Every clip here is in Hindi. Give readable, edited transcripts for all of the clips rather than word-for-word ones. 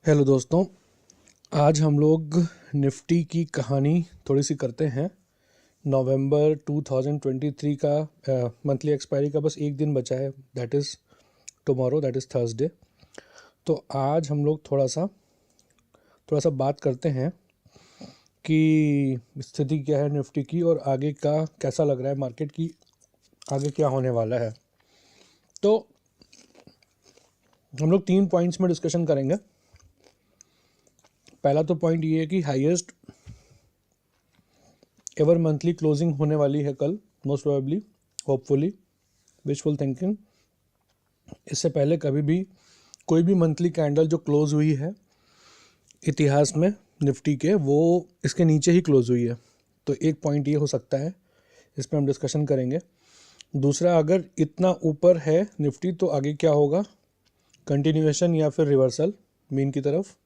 हेलो दोस्तों, आज हम लोग निफ्टी की कहानी थोड़ी सी करते हैं। नवंबर 2023 का मंथली एक्सपायरी का बस एक दिन बचा है, that is tomorrow, that is Thursday. तो आज हम लोग थोड़ा सा बात करते हैं कि स्थिति क्या है निफ्टी की और आगे का कैसा लग रहा है मार्केट की, आगे क्या होने वाला है। तो हम लोग 3 पॉइंट्स में डिस्कशन करेंगे। पहला तो पॉइंट ये है कि हाईएस्ट एवर मंथली क्लोजिंग होने वाली है कल, most probably, hopefully, wishful thinking. इससे पहले कभी भी कोई भी मंथली कैंडल जो क्लोज हुई है इतिहास में निफ्टी के, वो इसके नीचे ही क्लोज हुई है। तो एक पॉइंट ये हो सकता है, इस पर हम डिस्कशन करेंगे। दूसरा, अगर इतना ऊपर है निफ्टी तो आगे क्या होगा, कंटिन्यूएशन या फिर रिवर्सल मीन की तरफ।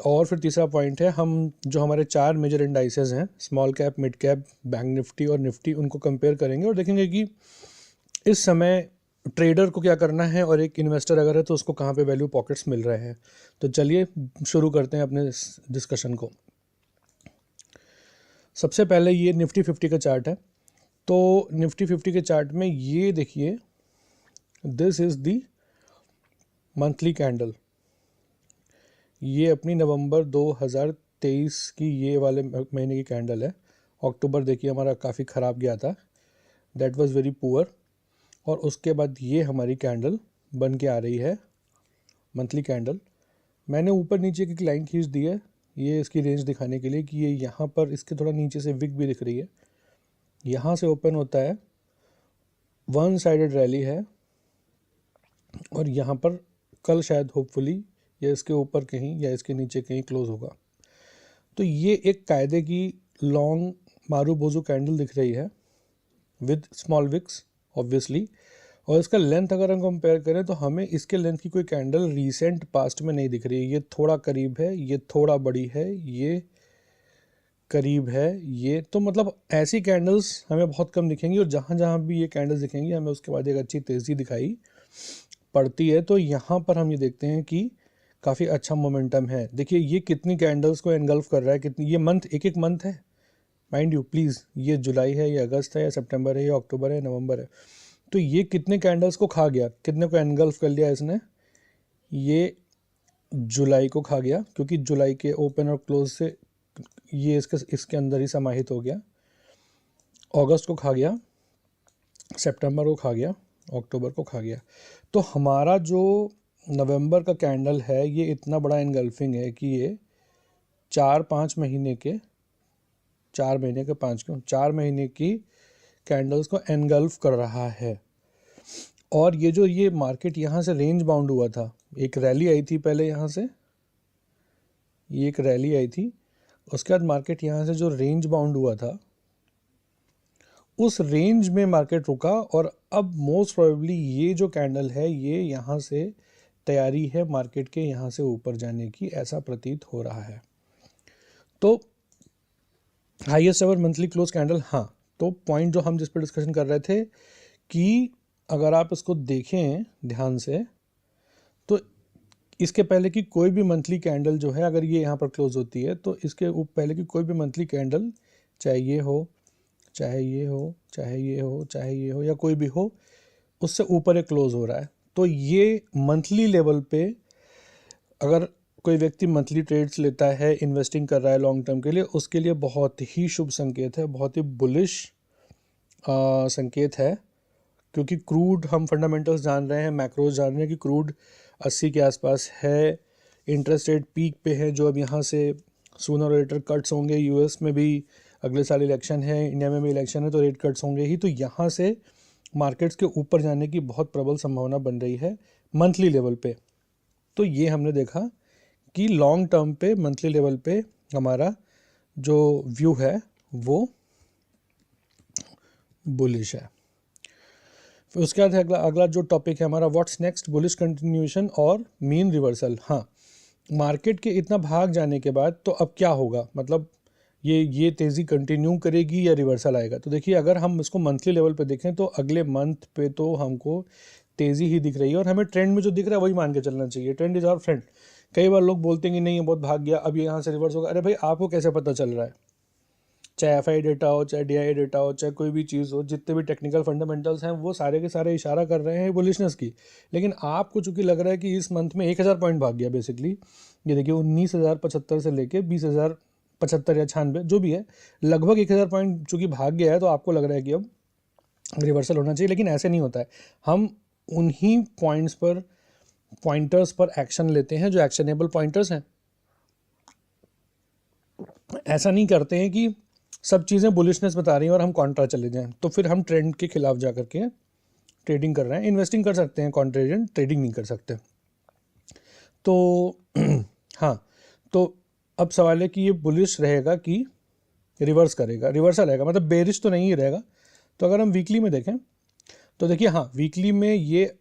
और फिर तीसरा पॉइंट है, हम जो हमारे 4 मेजर इंडाइसेस हैं, small cap, mid cap, bank Nifty और निफ्टी, उनको कंपेयर करेंगे और देखेंगे कि इस समय ट्रेडर को क्या करना है और एक इन्वेस्टर अगर है तो उसको कहाँ पे वैल्यू पॉकेट्स मिल रहे हैं। तो चलिए शुरू करते हैं अपने इस डिस्कशन को। सबसे पहले ये निफ्टी 50 का चार्ट है। तो निफ्टी 50 के चार्ट में ये देखिए, this is the monthly candle. ये अपनी नवंबर 2023 की ये वाले महीने की कैंडल है। अक्टूबर देखिए हमारा काफ़ी ख़राब गया था, दैट वाज वेरी पुअर। और उसके बाद ये हमारी कैंडल बन के आ रही है, मंथली कैंडल। मैंने ऊपर नीचे की लाइन खींच दी है ये इसकी रेंज दिखाने के लिए कि ये यहाँ पर इसके थोड़ा नीचे से विक भी दिख रही है। यहाँ से ओपन होता है, वन साइडेड रैली है, और यहाँ पर कल शायद होपफुली या इसके ऊपर कहीं या इसके नीचे कहीं क्लोज होगा। तो ये एक कायदे की लॉन्ग मारू बोजू कैंडल दिख रही है विद स्मॉल विक्स ऑब्वियसली। और इसका लेंथ अगर हम कंपेयर करें तो हमें इसके लेंथ की कोई कैंडल रीसेंट पास्ट में नहीं दिख रही है। ये थोड़ा करीब है, ये थोड़ा बड़ी है, ये करीब है, ये तो मतलब ऐसी कैंडल्स हमें बहुत कम दिखेंगी। और जहाँ जहाँ भी ये कैंडल्स दिखेंगी हमें उसके बाद एक अच्छी तेज़ी दिखाई पड़ती है। तो यहाँ पर हम ये देखते हैं कि काफ़ी अच्छा मोमेंटम है। देखिए ये कितनी कैंडल्स को एनगल्फ कर रहा है, कितनी, ये मंथ एक एक मंथ है माइंड यू प्लीज़, ये जुलाई है, ये अगस्त है, या सितंबर है, या अक्टूबर है, नवंबर है। तो ये कितने कैंडल्स को खा गया, कितने को एनगल्फ कर लिया इसने। ये जुलाई को खा गया क्योंकि जुलाई के ओपन और क्लोज से ये इसके अंदर ही समाहित हो गया। अगस्त को खा गया, सितंबर को खा गया, अक्टूबर को खा गया। तो हमारा जो नवंबर का कैंडल है ये इतना बड़ा एनगल्फिंग है कि ये 4-5 महीने के, 4 महीने के 5 क्यों, 4 महीने की कैंडल्स को एनगल्फ कर रहा है। और ये जो ये मार्केट यहाँ से रेंज बाउंड हुआ था, एक रैली आई थी पहले यहाँ से, ये एक रैली आई थी, उसके बाद मार्केट यहाँ से जो रेंज बाउंड हुआ था उस रेंज में मार्केट रुका। और अब मोस्ट प्रोबेबली ये जो कैंडल है ये यहाँ से तैयारी है मार्केट के यहाँ से ऊपर जाने की, ऐसा प्रतीत हो रहा है। तो highest ever monthly close candle, हाँ। तो पॉइंट जो हम जिस पर डिस्कशन कर रहे थे कि अगर आप इसको देखें ध्यान से तो इसके पहले की कोई भी मंथली कैंडल जो है, अगर ये यहाँ पर क्लोज होती है तो इसके पहले की कोई भी मंथली कैंडल, चाहे ये हो, चाहे ये हो, चाहे ये हो, चाहे ये हो, या कोई भी हो, उससे ऊपर एक क्लोज हो रहा है। तो ये मंथली लेवल पे अगर कोई व्यक्ति मंथली ट्रेड्स लेता है, इन्वेस्टिंग कर रहा है लॉन्ग टर्म के लिए, उसके लिए बहुत ही शुभ संकेत है, बहुत ही बुलिश संकेत है। क्योंकि क्रूड, हम फंडामेंटल्स जान रहे हैं, मैक्रोज जान रहे हैं कि क्रूड 80 के आसपास है, इंटरेस्ट रेट पीक पे है, जो अब यहाँ से सूनर और लेटर कट्स होंगे। यूएस में भी अगले साल इलेक्शन है, इंडिया में भी इलेक्शन है, तो रेट कट्स होंगे ही। तो यहाँ से मार्केट्स के ऊपर जाने की बहुत प्रबल संभावना बन रही है मंथली लेवल पे। तो ये हमने देखा कि लॉन्ग टर्म पे मंथली लेवल पे हमारा जो व्यू है वो बुलिश है। फिर उसके बाद अगला अगला जो टॉपिक है हमारा, व्हाट्स नेक्स्ट, बुलिश कंटिन्यूएशन और मीन रिवर्सल। हाँ, मार्केट के इतना भाग जाने के बाद तो अब क्या होगा, मतलब ये तेज़ी कंटिन्यू करेगी या रिवर्सल आएगा। तो देखिए अगर हम इसको मंथली लेवल पे देखें तो अगले मंथ पे तो हमको तेज़ी ही दिख रही है और हमें ट्रेंड में जो दिख रहा है वही मान के चलना चाहिए। Trend is our friend. कई बार लोग बोलते हैं कि नहीं ये बहुत भाग गया, अब ये यहाँ से रिवर्स होगा। अरे भाई आपको कैसे पता चल रहा है? चाहे एफआई डेटा हो, चाहे डीआई डेटा हो, चाहे कोई भी चीज़ हो, जितने भी टेक्निकल फंडामेंटल्स हैं वो सारे के सारे इशारा कर रहे हैं बुलिशनेस की। लेकिन आपको चूंकि लग रहा है कि इस मंथ में 1000 पॉइंट भाग गया बेसिकली, ये देखिए 19,075 से लेके 20,075 या 96 जो भी है, लगभग 1000 पॉइंट चूंकि भाग गया है, तो आपको लग रहा है कि अब रिवर्सल होना चाहिए। लेकिन ऐसे नहीं होता है। हम उन्हीं पॉइंटर्स पर एक्शन लेते हैं जो एक्शनेबल पॉइंटर्स हैं। ऐसा नहीं करते हैं कि सब चीज़ें बुलिशनेस बता रही हैं और हम कॉन्ट्रा चले जाएं, तो फिर हम ट्रेंड के खिलाफ जा करके ट्रेडिंग कर रहे हैं। इन्वेस्टिंग कर सकते हैं, कॉन्ट्रेरियन ट्रेडिंग नहीं कर सकते। तो हाँ, तो अब सवाल है कि ये बुलिश रहेगा कि रिवर्स करेगा, रिवर्सल रहेगा, मतलब बेरिश तो नहीं ही रहेगा। तो अगर हम वीकली में देखें तो देखिए, हाँ वीकली में ये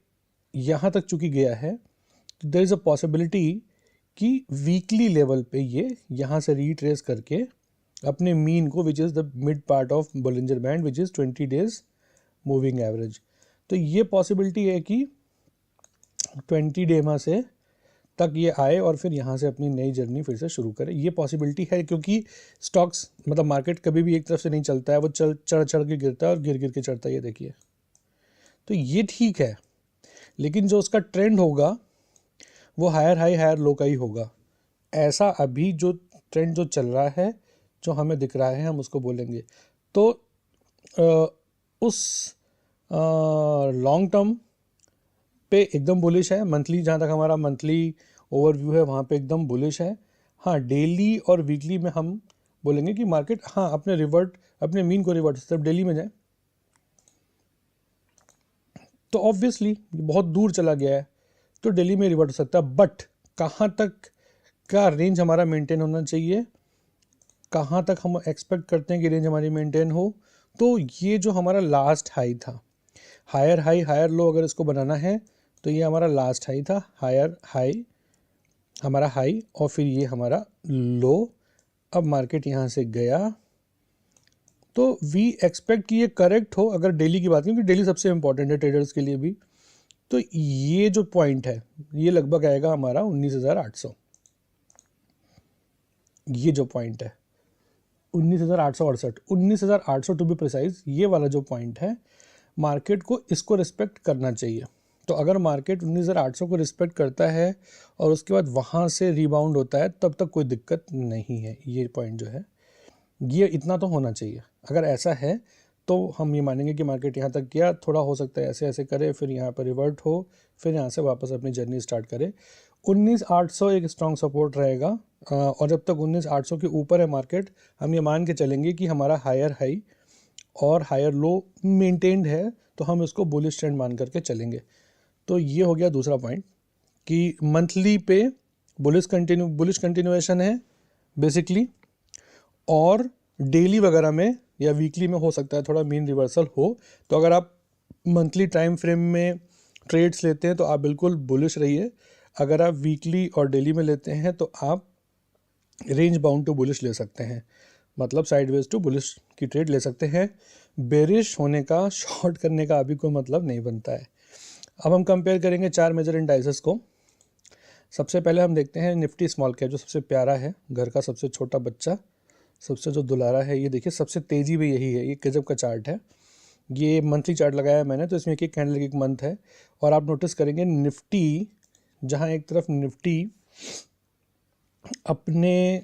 यहाँ तक चूंकि गया है, तो देयर इज़ अ पॉसिबिलिटी कि वीकली लेवल पे ये यहाँ से रीट्रेस करके अपने मीन को, which is the mid part of Bollinger band, which is 20 days moving average, तो ये पॉसिबिलिटी है कि 20 डे में से तक ये आए और फिर यहाँ से अपनी नई जर्नी फिर से शुरू करे। ये पॉसिबिलिटी है, क्योंकि स्टॉक्स मतलब मार्केट कभी भी एक तरफ से नहीं चलता है, वो चढ़ चढ़ के गिरता है और गिर गिर के चढ़ता है, ये देखिए। तो ये ठीक है, लेकिन जो उसका ट्रेंड होगा वो हायर हाई हायर लो का ही होगा। ऐसा अभी जो ट्रेंड जो चल रहा है, जो हमें दिख रहा है, हम उसको बोलेंगे। तो उस लॉन्ग टर्म पे एकदम बुलिश है। मंथली, जहाँ तक हमारा मंथली ओवरव्यू है वहाँ पे एकदम बुलिश है। हाँ, डेली और वीकली में हम बोलेंगे कि मार्केट हाँ अपने मीन को रिवर्ट सिर्फ डेली में जाए, तो ऑब्वियसली बहुत दूर चला गया है तो डेली में रिवर्ट हो सकता है। बट कहाँ तक का रेंज हमारा मेंटेन होना चाहिए, कहाँ तक हम एक्सपेक्ट करते हैं कि रेंज हमारी मेंटेन हो, तो ये जो हमारा लास्ट हाई था, हायर हाई हायर लो अगर इसको बनाना है तो ये हमारा लास्ट हाई था, हायर हाई हमारा हाई और फिर ये हमारा लो। अब मार्केट यहाँ से गया तो वी एक्सपेक्ट कि ये करेक्ट हो, अगर डेली की बात करें, क्योंकि डेली सबसे इंपॉर्टेंट है ट्रेडर्स के लिए भी। तो ये जो पॉइंट है ये लगभग आएगा हमारा 19,800। ये जो पॉइंट है 19,868, 19,800 टू बी प्रिसाइज, ये वाला जो पॉइंट है, मार्केट को इसको रिस्पेक्ट करना चाहिए। तो अगर मार्केट 19,800 को रिस्पेक्ट करता है और उसके बाद वहाँ से रिबाउंड होता है, तब तक कोई दिक्कत नहीं है। ये पॉइंट जो है ये इतना तो होना चाहिए। अगर ऐसा है तो हम ये मानेंगे कि मार्केट यहाँ तक गया, थोड़ा हो सकता है ऐसे ऐसे करे, फिर यहाँ पर रिवर्ट हो, फिर यहाँ से वापस अपनी जर्नी स्टार्ट करे। 19,800 एक स्ट्रॉन्ग सपोर्ट रहेगा और जब तक 19,800 के ऊपर है मार्केट, हम ये मान के चलेंगे कि हमारा हायर हाई और हायर लो मेंटेन्ड है, तो हम इसको बुलिश ट्रेंड मान करके चलेंगे। तो ये हो गया दूसरा पॉइंट कि मंथली पे बुलिश कंटिन्यूएशन है बेसिकली, और डेली वगैरह में या वीकली में हो सकता है थोड़ा मीन रिवर्सल हो। तो अगर आप मंथली टाइम फ्रेम में ट्रेड्स लेते हैं तो आप बिल्कुल बुलिश रहिए। अगर आप वीकली और डेली में लेते हैं तो आप रेंज बाउंड टू बुलिश ले सकते हैं, मतलब साइडवेज टू बुलिश की ट्रेड ले सकते हैं। बेरिश होने का, शॉर्ट करने का अभी कोई मतलब नहीं बनता है। अब हम कंपेयर करेंगे 4 मेजर इंडाइसेस को। सबसे पहले हम देखते हैं निफ्टी स्मॉल कैप, जो सबसे प्यारा है, घर का सबसे छोटा बच्चा, सबसे जो दुलारा है। ये देखिए सबसे तेज़ी भी यही है। ये गजब का चार्ट है। ये मंथली चार्ट लगाया है मैंने, तो इसमें एक एक कैंडल एक मंथ है। और आप नोटिस करेंगे निफ्टी, जहाँ एक तरफ निफ्टी अपने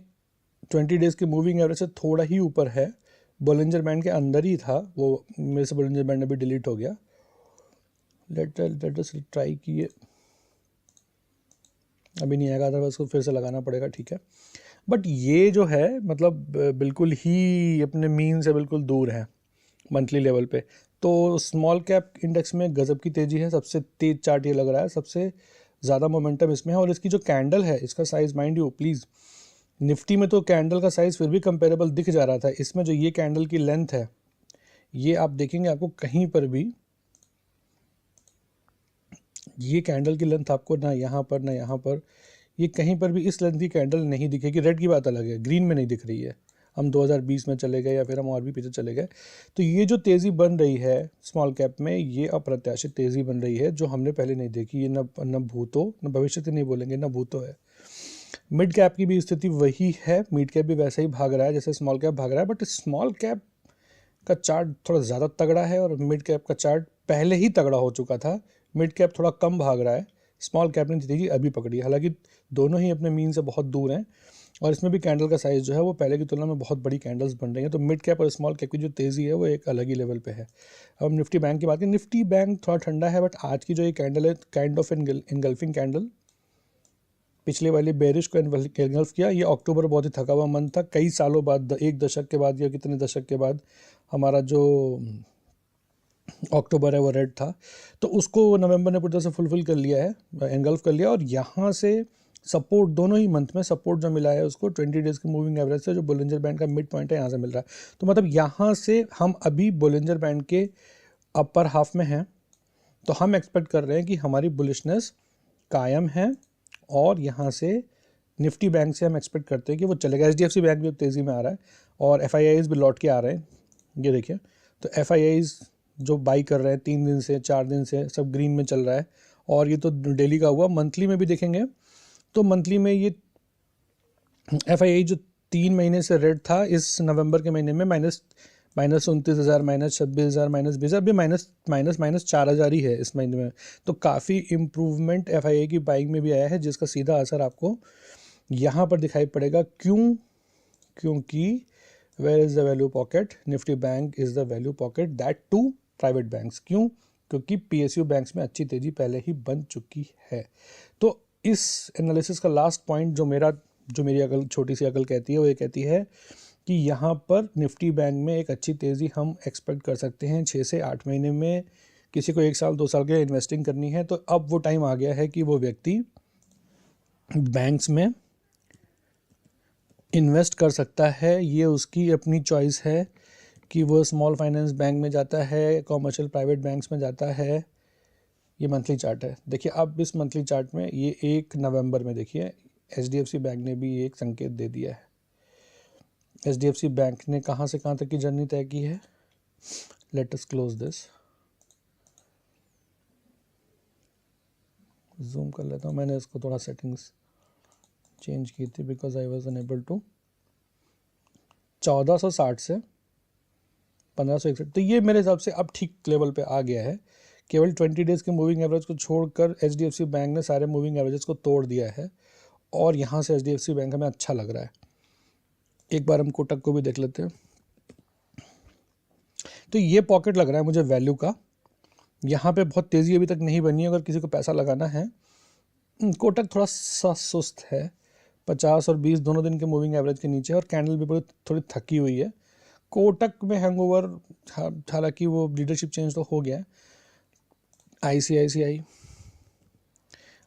20 डेज़ के मूविंग एवरेज से थोड़ा ही ऊपर है, बोलिंजर बैंड के अंदर ही था वो, मेरे से बोलिंजर बैंड अभी डिलीट हो गया। लेट अस ट्राई किए, अभी नहीं आएगा, अदरवाइज उसको फिर से लगाना पड़ेगा, ठीक है। बट ये जो है मतलब बिल्कुल ही अपने मीन से बिल्कुल दूर है मंथली लेवल पे। तो स्मॉल कैप इंडेक्स में गजब की तेज़ी है, सबसे तेज चार्ट ये लग रहा है, सबसे ज़्यादा मोमेंटम इसमें है। और इसकी जो कैंडल है, इसका size mind you please, Nifty में तो कैंडल का साइज़ फिर भी कंपेरेबल दिख जा रहा था, इसमें जो ये कैंडल की लेंथ है, ये आप देखेंगे आपको कहीं पर भी ये कैंडल की लेंथ आपको ना यहाँ पर ना यहाँ पर, ये कहीं पर भी इस लेंथ की कैंडल नहीं दिखेगी। रेड की बात अलग है, ग्रीन में नहीं दिख रही है। हम 2020 में चले गए या फिर हम और भी पीछे चले गए। तो ये जो तेज़ी बन रही है स्मॉल कैप में, ये अप्रत्याशित तेज़ी बन रही है जो हमने पहले नहीं देखी। ये न भूतो न भविष्य से नहीं बोलेंगे, न भूतो है। मिड कैप की भी स्थिति वही है, मिड कैप भी वैसे ही भाग रहा है जैसे स्मॉल कैप भाग रहा है, बट स्मॉल कैप का चार्ट थोड़ा ज़्यादा तगड़ा है और मिड कैप का चार्ट पहले ही तगड़ा हो चुका था। मिड कैप थोड़ा कम भाग रहा है, स्मॉल कैप ने तेजी अभी पकड़ी है। हालांकि दोनों ही अपने मीन से बहुत दूर हैं और इसमें भी कैंडल का साइज़ जो है वो पहले की तुलना में बहुत बड़ी कैंडल्स बन रही हैं। तो मिड कैप और स्मॉल कैप की जो तेज़ी है वो एक अलग ही लेवल पे है। अब निफ्टी बैंक की बात करें, निफ्टी बैंक थोड़ा ठंडा है, बट आज की जो ये कैंडल है काइंड ऑफ इनगल्फिंग कैंडल, पिछले वाली बेरिश को इनगल्फ किया। ये अक्टूबर बहुत ही थका हुआ मंथ था, कई सालों बाद, एक दशक के बाद या कितने दशक के बाद हमारा जो अक्टूबर है वो रेड था, तो उसको नवंबर ने पूरी तरह से फुलफिल कर लिया है, एंगल्फ कर लिया। और यहाँ से सपोर्ट दोनों ही मंथ में सपोर्ट जो मिला है उसको 20 डेज़ की मूविंग एवरेज से, जो बोलिंजर बैंड का मिड पॉइंट है, यहाँ से मिल रहा है। तो मतलब यहाँ से हम अभी बोलिंजर बैंड के अपर हाफ में हैं, तो हम एक्सपेक्ट कर रहे हैं कि हमारी बुलिशनेस कायम है और यहाँ से निफ्टी बैंक से हम एक्सपेक्ट करते हैं कि वो चलेगा। HDFC बैंक भी तेज़ी में आ रहा है और FIIs भी लौट के आ रहे हैं, ये देखिए। तो FIIs जो बाई कर रहे हैं 3 दिन से 4 दिन से सब ग्रीन में चल रहा है, और ये तो डेली का हुआ। मंथली में भी देखेंगे तो मंथली में ये FII जो 3 महीने से रेड था, इस नवंबर के महीने में माइनस 29,000, माइनस 26,000, माइनस 20,000, अभी माइनस 4,000 ही है इस महीने में। तो काफ़ी इम्प्रूवमेंट FII की बाइंग में भी आया है, जिसका सीधा असर आपको यहाँ पर दिखाई पड़ेगा। क्योंकि where is the value pocket, Nifty bank is the value pocket, that too private banks. क्यों? क्योंकि PSU बैंक्स में अच्छी तेज़ी पहले ही बन चुकी है। तो इस एनालिसिस का लास्ट पॉइंट जो मेरी अकल, छोटी सी अकल कहती है, वो ये कहती है कि यहाँ पर निफ्टी बैंक में एक अच्छी तेज़ी हम एक्सपेक्ट कर सकते हैं 6 से 8 महीने में। किसी को 1 साल 2 साल के इन्वेस्टिंग करनी है तो अब वो टाइम आ गया है कि वो व्यक्ति बैंक्स में इन्वेस्ट कर सकता है। ये उसकी अपनी चॉइस है कि वो स्मॉल फाइनेंस बैंक में जाता है, कॉमर्शियल प्राइवेट बैंक्स में जाता है। ये मंथली चार्ट है, देखिए। अब इस मंथली चार्ट में ये 1 नवंबर में देखिए HDFC बैंक ने भी एक संकेत दे दिया है। HDFC बैंक ने कहाँ से कहाँ तक की जर्नी तय की है, let us close this, zoom कर लेता हूँ। मैंने इसको थोड़ा सेटिंग्स चेंज की थी because I was unable to. 1460 से 1561, तो ये मेरे हिसाब से अब ठीक लेवल पे आ गया है। केवल 20 डेज़ के मूविंग एवरेज को छोड़कर HDFC बैंक ने सारे मूविंग एवरेजेस को तोड़ दिया है और यहाँ से HDFC बैंक हमें अच्छा लग रहा है। एक बार हम कोटक को भी देख लेते हैं। तो ये पॉकेट लग रहा है मुझे वैल्यू का, यहाँ पे बहुत तेज़ी अभी तक नहीं बनी है। अगर किसी को पैसा लगाना है, कोटक थोड़ा सा सुस्त है, 50 और 20 दोनों दिन के मूविंग एवरेज के नीचे, और कैंडल भी थोड़ी थकी हुई है। कोटक में हैंगओवर, हालांकि वो लीडरशिप चेंज तो हो गया है।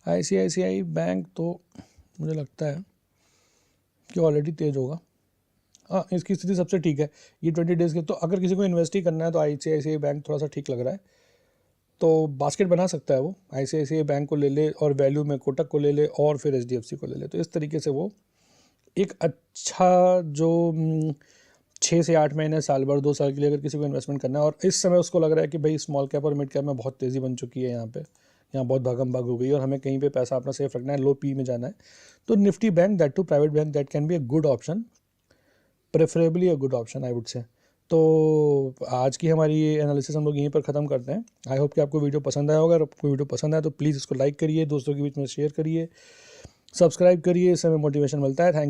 ICICI बैंक तो मुझे लगता है कि ऑलरेडी तेज होगा। हाँ, इसकी स्थिति सबसे ठीक है ये 20 डेज़ के। तो अगर किसी को इन्वेस्ट ही करना है तो ICICI बैंक थोड़ा सा ठीक लग रहा है, तो बास्केट बना सकता है वो। ICICI बैंक को ले ले और वैल्यू में कोटक को ले ले और फिर HDFC को ले ले। तो इस तरीके से वो एक अच्छा जो 6 से 8 महीने, साल भर, 2 साल के लिए अगर किसी को इन्वेस्टमेंट करना है, और इस समय उसको लग रहा है कि भाई स्मॉल कैप और मिड कैप में बहुत तेज़ी बन चुकी है, यहाँ बहुत भागम भाग हो गई और हमें कहीं पे पैसा अपना सेफ रखना है, लो पी में जाना है, तो Nifty bank, that too private bank, that can be a good option, preferably a good option I would say. तो आज की हमारी ये एनालिसिस हम लोग यहीं पर ख़त्म करते हैं। आई होप कि आपको वीडियो पसंद आया होगा। अगर आपको वीडियो पसंद आया तो प्लीज़ इसको लाइक करिए, दोस्तों के बीच में शेयर करिए, सब्सक्राइब करिए, इससे हमें मोटिवेशन मिलता है। Thank you.